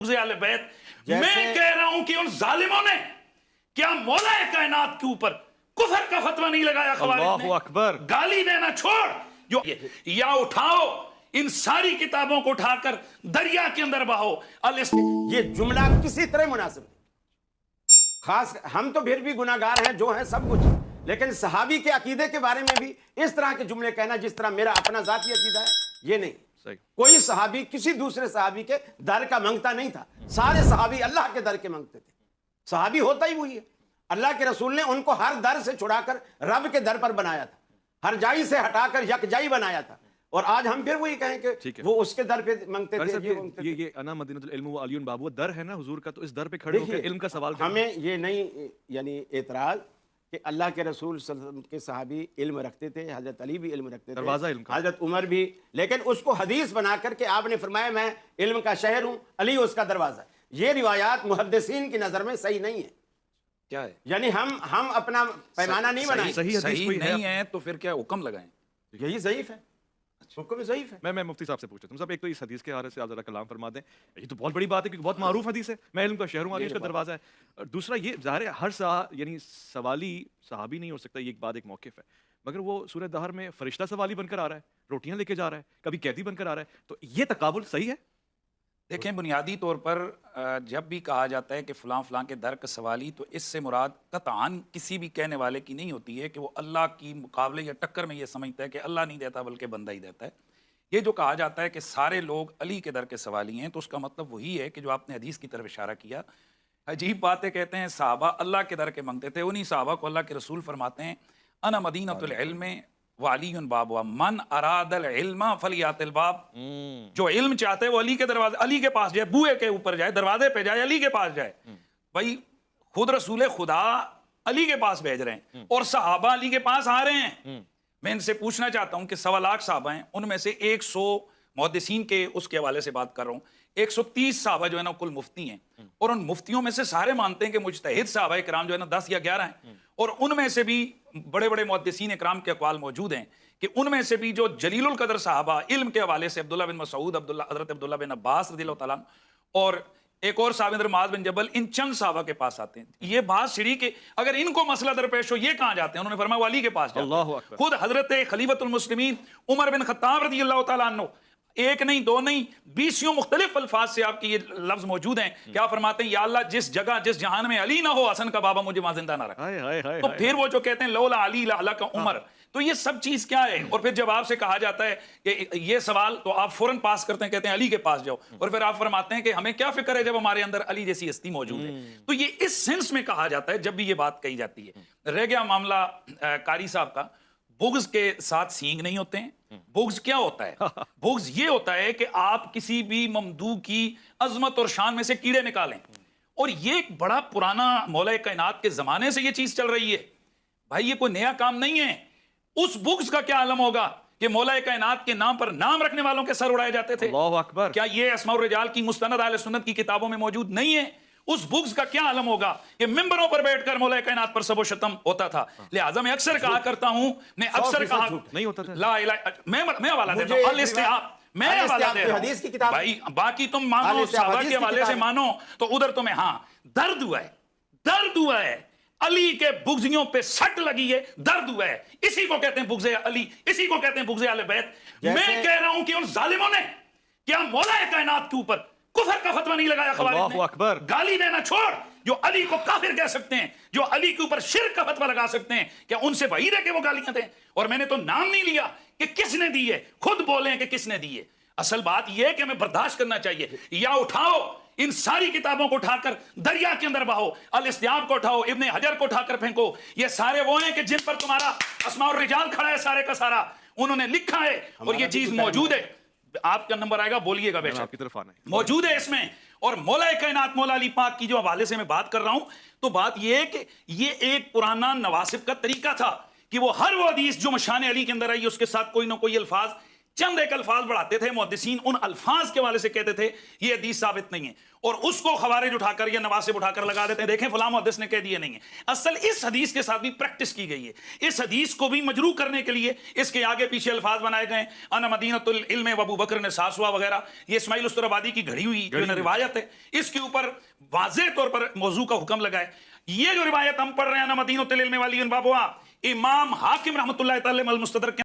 अहले बैत। मैं कह रहा हूं कि उन जालिमों ने क्या मौला कायनात के ऊपर कुफर का फतवा नहीं लगाया? खवारिज ने अकबर गाली देना छोड़, जो या उठाओ इन सारी किताबों को उठाकर दरिया के अंदर बहाओ। ये जुमला किसी तरह मुनासिब नहीं। खास हम तो फिर भी गुनाहगार हैं, जो हैं सब कुछ, लेकिन सहाबी के अकीदे के बारे में भी इस तरह के जुमले कहना जिस तरह मेरा अपना जाती अकीदा है, ये नहीं। कोई सहाबी किसी दूसरे सहाबी के दर का मांगता नहीं था। सारे सहाबी अल्लाह के दर के मांगते थे। सहाबी होता ही वही है। अल्लाह के रसूल ने उनको हर दर से छुड़ाकर रब के दर पर बनाया था, हर जाई से हटाकर यकजाई बनाया था। और आज हम फिर वही कहें कि वो उसके दर पे मांगते थे। ये अना मदीनतुल इल्म व अलियुन बाबू दर है ना हुजूर का, तो इस दर पे खड़े होकर इल्म का सवाल हमें ये नहीं यानी एतराज कि अल्लाह के रसूल सल्लल्लाहु अलैहि वसल्लम के सहाबी इल्म रखते थे, हजरत अली भी इल्म रखते थे, हजरत उमर भी, लेकिन उसको हदीस बना करके आपने फरमाया मैं इल्म का शहर हूँ, अली उसका दरवाजा। ये रिवायात मुहद्दिसीन की नजर में सही नहीं है। क्या है? यानी हम अपना पैमाना नहीं बनाएं। सही नहीं है तो फिर क्या हुक्म लगाएं? यही ज़ईफ है, हुक्म ज़ईफ है। मैं मुफ्ती साहब से पूछता हूं, साहब एक तो इस हदीस के हवाले से आप जरा कलाम फरमा दें। ये तो बहुत बड़ी बात है क्योंकि बहुत मारूफ हदीस है, मैं इल्म का शहर हूं, अली का दरवाजा है। और दूसरा ये ज़ाहिर है हर यानी सवाली सहाबी नहीं हो सकता, ये एक बात एक मौक़िफ़ है, मगर वो सूरह दहर में फरिश्ता सवाली बनकर आ रहा है, रोटियां लेके जा रहा है, कभी कैदी बनकर आ रहा है, तो ये तकाबुल सही है? देखें, बुनियादी तौर पर जब भी कहा जाता है कि फ़लाँ फ़लाँ के दर का सवाली, तो इससे मुराद कतआन किसी भी कहने वाले की नहीं होती है कि वो अल्लाह की मुकाबले या टक्कर में ये समझता है कि अल्लाह नहीं देता बल्कि बंदा ही देता है। ये जो कहा जाता है कि सारे लोग अली के दर के सवाली हैं, तो उसका मतलब वही है कि जो आपने हदीस की तरफ इशारा किया। अजीब बातें कहते हैं साहबा अल्लाह के दर के मांगते थे, उन्हीं साहबा को अल्लाह के रसूल फरमाते हैं अना मदीनतुल इल्म व अलीयुन बाबुहा मन अरादल इल्मा फलियातिल बाब। जो इल्म चाहते हैं वो अली के दरवाजे, अली के पास जाए, बुए के ऊपर जाए, दरवाजे पे जाए, अली के पास जाए। भाई खुद रसूल खुदा अली के पास भेज रहे हैं और सहाबा अली के पास आ रहे हैं। मैं इनसे पूछना चाहता हूं कि 1.25 लाख साहबा हैं, उनमें से 100 मुहद्दिसीन के उसके हवाले से बात कर रहा हूं, 130 साहबा जो है ना कुल मुफ्ती हैं, और उन मुफ्तियों में से सारे मानते हैं कि मुज्तहिद साहबा इकराम जो है ना 10 या 11 हैं, और उनमें से भी बड़े बड़े मुहद्दिसीन इकराम के अक़वाल मौजूद हैं कि उनमें से भी जो जलीलुल कदर साहबा इल्म के हवाले से अब्दुल्ला बिन मसूद, हज़रत अब्दुल्ला बिन अब्बास रज़ियल्लाहु तआला अन्हु और एक और साहब मुआज़ बिन जबल, इन चंद साहबा के पास आते हैं। ये बात छिड़ी कि अगर इनको मसला दरपेश हो ये कहाँ जाते हैं? उन्होंने फरमाया अली के पास जाते हैं। खुद हजरत खलीफतुल मुस्लिमीन उमर बिन खत्ताब रज़ियल्लाहु तआला अन्हु, एक नहीं दो नहीं 20 मुख्तलिफ अल्फाज से आपके ये लफ्ज मौजूद हैं, क्या फरमाते हैं? या अल्लाह जिस जगह जिस जहान में अली ना हो, हसन का बाबा मुझे वहां जिंदा ना रखा। तो फिर वो जो कहते हैं लौला अली ला का उमर, तो ये सब चीज क्या है? और फिर जब आपसे कहा जाता है कि ये सवाल, तो आप फौरन पास करते हैं, कहते हैं अली के पास जाओ, और फिर आप फरमाते हैं कि हमें क्या फिक्र है जब हमारे अंदर अली जैसी हस्ती मौजूद है। तो ये इस सेंस में कहा जाता है जब भी ये बात कही जाती है। रह गया मामला कारी साहब का, बुग़्ज़ के साथ सींग नहीं होते हैं। बुग़्ज़ क्या होता है? बुग़्ज़ ये होता है कि आप किसी भी ममदू की अजमत और शान में से कीड़े निकालें, और ये एक बड़ा पुराना मौला कायनात के जमाने से ये चीज चल रही है। भाई ये कोई नया काम नहीं है। उस बुग़्ज़ का क्या आलम होगा कि मौला कायनात के नाम पर नाम रखने वालों के सर उड़ाए जाते थे? अल्लाहु अकबर। क्या ये अस्माउर रिजाल की मुस्तनद अहले सुन्नत की किताबों में मौजूद नहीं है? उस बुग़्ज़ का क्या आलम होगा कि मिंबरों पर बैठकर मौला कायनात पर सबो शतम होता था। लिहाजा मैं अक्सर कहा करता हूं, मैं अक्सर कहा नहीं होता था। ला इलाहा, मैं हवाला देता हूं, अल इस्तिआब, मैं हवाला दे रहा हूं भाई। बाकी तुम मानो साहबा के हवाले से मानो तो उधर तुम्हें हाँ दर्द हुआ है, दर्द हुआ है, अली के बुग़्ज़ियों पे सट लगी है, दर्द हुआ है। इसी को कहते हैं बुग़्ज़े अली, इसी को कहते हैं बुग़्ज़े अहले बैत। मैं कह रहा हूं कि उन जालिमों ने क्या मौला कायनात के ऊपर कुफर का फतवा नहीं लगाया? खवारिज ने गाली देना छोड़, जो अली को काफिर कह सकते हैं, जो अली के ऊपर शिर्क का फतवा लगा सकते हैं, क्या उनसे वहीद है कि वो गालियां दें? और मैंने तो नाम नहीं लिया कि किसने दी है, खुद बोले कि किसने दी है। असल बात यह है कि हमें बर्दाश्त करना चाहिए। या उठाओ इन सारी किताबों को उठाकर दरिया के अंदर बहाओ, अल इस्तिआब को उठाओ, इब्ने हजर को उठाकर फेंको। ये सारे वो हैं कि जिन पर तुम्हारा अस्माउर रिजाल खड़ा है, सारे का सारा उन्होंने लिखा है, और ये चीज मौजूद है। आपका नंबर आएगा, बोलिएगा बेशक, आपकी तरफ आना है, मौजूद है इसमें। और मौला कायनात मौला अली पाक की जो हवाले से मैं बात कर रहा हूं, तो बात यह है कि ये एक पुराना नवासिब का तरीका था कि वो हर वो हदीस जो मशान अली के अंदर आई उसके साथ कोई ना कोई अल्फाज چند ایک الفاظ بڑھاتے تھے محدثین، ان الفاظ کے حوالے سے کہتے تھے یہ حدیث ثابت نہیں ہے، اور اس کو خوارج اٹھا کر یا نواسب اٹھا کر لگا دیتے ہیں، دیکھیں فلاں محدث نے کہہ دیا نہیں ہے۔ اصل اس حدیث کے ساتھ بھی پریکٹس کی گئی ہے، اس حدیث کو بھی مجروح کرنے کے لیے اس کے آگے پیچھے الفاظ بنائے گئے، انا مدینۃ العلم و ابو بکر نے ساسوا وغیرہ، یہ اسماعیل استرابادی کی گھڑی ہوئی جو روایت ہے، اس کے اوپر واضح طور پر موضوع کا حکم لگا ہے۔ یہ جو روایت ہم پڑھ رہے ہیں نا مدینۃ العلم والی ان بابوا، امام حاکم رحمۃ اللہ تعالی المستدرک